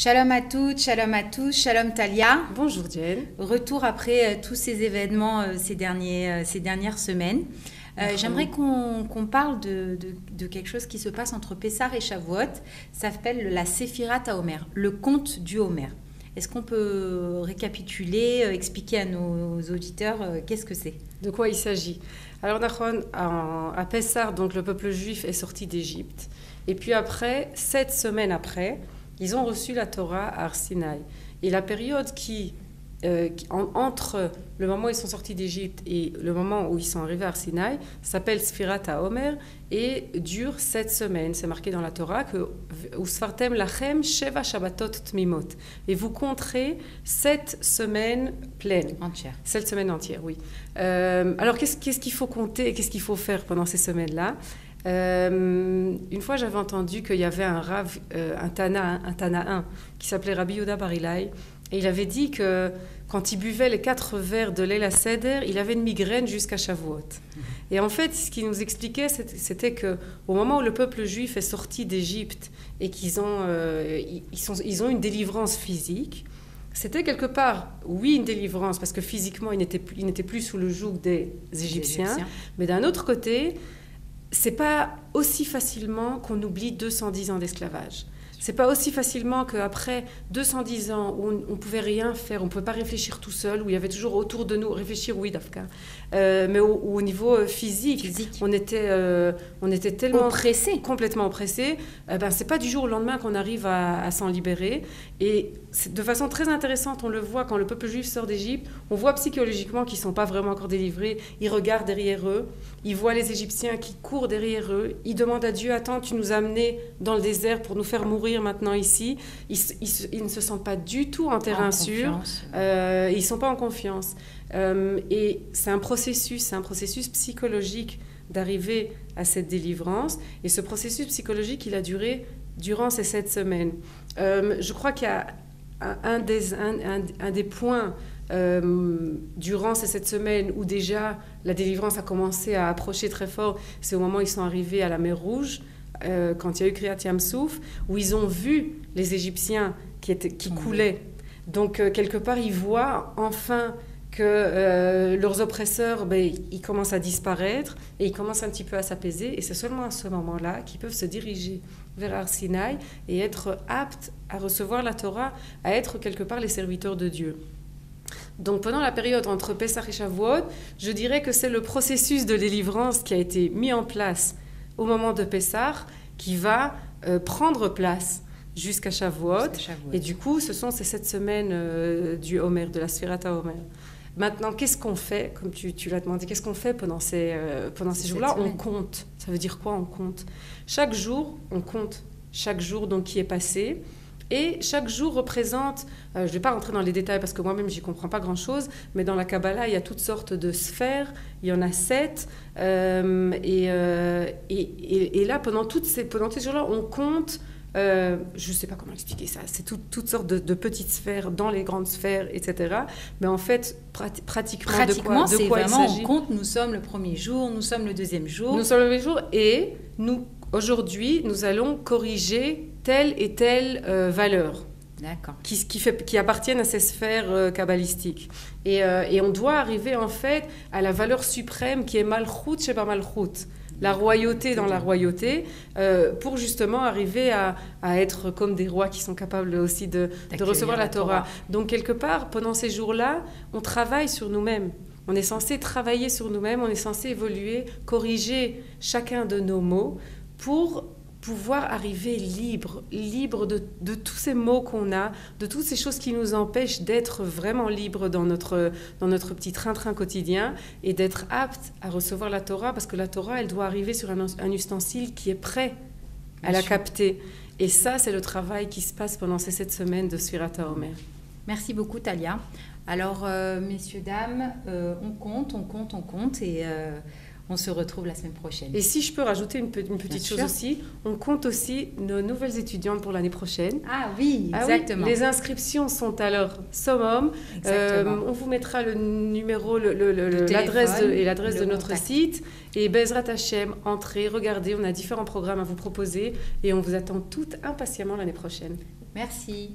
Shalom à toutes, shalom à tous, shalom Talia. Bonjour Jen. Retour après tous ces événements ces dernières semaines. J'aimerais qu'on parle de quelque chose qui se passe entre Pessah et Shavuot. Ça s'appelle la Séphirat HaOmer, le conte du Homer. Est-ce qu'on peut récapituler, expliquer à nos auditeurs qu'est-ce que c'est? De quoi il s'agit? Alors Nachon, à Pessah, donc le peuple juif est sorti d'Égypte. Et puis après, 7 semaines après, ils ont reçu la Torah à Har Sinaï. Et la période entre le moment où ils sont sortis d'Égypte et le moment où ils sont arrivés à Har Sinaï s'appelle Sfirat HaOmer et dure 7 semaines. C'est marqué dans la Torah que Usfartem lachem sheva shabbatot tmimot. Et vous compterez 7 semaines pleines. Entières. 7 semaines entières, oui. Alors qu'est-ce qu'il faut compter et qu'est-ce qu'il faut faire pendant ces semaines-là? Une fois, j'avais entendu qu'il y avait un Rav, un Tanaïn, qui s'appelait Rabbi Yehuda Bar Ilai, et il avait dit que quand il buvait les 4 verres de Leila Seder, il avait une migraine jusqu'à Shavuot. Et en fait, ce qu'il nous expliquait, c'était qu'au moment où le peuple juif est sorti d'Égypte et qu'ils ont, ils ont une délivrance physique, c'était quelque part, oui, une délivrance, parce que physiquement, ils n'étaient plus sous le joug des Égyptiens, mais d'un autre côté, c'est pas aussi facilement qu'on oublie 210 ans d'esclavage. C'est pas aussi facilement qu'après 210 ans où on pouvait rien faire, on pouvait pas réfléchir tout seul, où il y avait toujours autour de nous, réfléchir, oui, Dafka, mais au niveau physique. On était tellement oppressés, complètement oppressés. C'est pas du jour au lendemain qu'on arrive à s'en libérer. Et de façon très intéressante, on le voit quand le peuple juif sort d'Égypte, on voit psychologiquement qu'ils sont pas vraiment encore délivrés. Ils regardent derrière eux, ils voient les Égyptiens qui courent derrière eux, ils demandent à Dieu, attends, tu nous as amenés dans le désert pour nous faire mourir maintenant ici. Ils ne se sentent pas du tout en terrain sûr, ils ne sont pas en confiance. Et c'est un processus psychologique d'arriver à cette délivrance. Et ce processus psychologique, il a duré durant ces 7 semaines. Je crois qu'il y a un des points durant ces 7 semaines où déjà la délivrance a commencé à approcher très fort, c'est au moment où ils sont arrivés à la mer Rouge, quand il y a eu Kriyat Yam Souf, où ils ont vu les Égyptiens qui coulaient. Donc, quelque part, ils voient enfin que leurs oppresseurs, ils commencent à disparaître et ils commencent un petit peu à s'apaiser. Et c'est seulement à ce moment-là qu'ils peuvent se diriger vers Har Sinaï et être aptes à recevoir la Torah, à être quelque part les serviteurs de Dieu. Donc pendant la période entre Pessah et Shavuot, je dirais que c'est le processus de délivrance qui a été mis en place au moment de Pessah qui va prendre place jusqu'à Shavuot. Et du coup, ce sont ces 7 semaines du Homer, de la Sfirat HaOmer. Maintenant, qu'est-ce qu'on fait? Comme tu l'as demandé, qu'est-ce qu'on fait pendant ces jours-là? On compte. Ça veut dire quoi, on compte? Chaque jour, on compte. Chaque jour donc, qui est passé. Et chaque jour représente, je ne vais pas rentrer dans les détails parce que moi-même, je n'y comprends pas grand-chose, mais dans la Kabbalah, il y a toutes sortes de sphères, il y en a 7. Et là, pendant ces jours-là, on compte, je ne sais pas comment expliquer ça, c'est toutes sortes de petites sphères dans les grandes sphères, etc. Mais en fait, pratiquement de quoi c'est vraiment, il s'agit. On compte, nous sommes le premier jour, nous sommes le deuxième jour. Nous sommes le premier jour et aujourd'hui, nous allons corriger telle et telle valeur qui appartiennent à ces sphères kabbalistiques. Et on doit arriver en fait à la valeur suprême qui est Malchut Sheba Malchut, la royauté dans la royauté, pour justement arriver à être comme des rois qui sont capables aussi de recevoir la Torah. Donc quelque part, pendant ces jours-là, on travaille sur nous-mêmes. On est censé travailler sur nous-mêmes, on est censé évoluer, corriger chacun de nos mots pour pouvoir arriver libre de tous ces mots qu'on a, de toutes ces choses qui nous empêchent d'être vraiment libres dans notre petit train-train quotidien et d'être apte à recevoir la Torah, parce que la Torah, elle doit arriver sur un ustensile qui est prêt à la capter. Et ça, c'est le travail qui se passe pendant ces 7 semaines de Sfirat HaOmer. Merci beaucoup, Talia. Alors, messieurs, dames, on compte et on se retrouve la semaine prochaine. Et si je peux rajouter une petite chose aussi, on compte aussi nos nouvelles étudiantes pour l'année prochaine. Ah oui, exactement. Oui, les inscriptions sont à leur summum. On vous mettra le numéro, l'adresse de notre site. Et Bezrat Hashem, entrez, regardez, on a différents programmes à vous proposer et on vous attend toutes impatiemment l'année prochaine. Merci.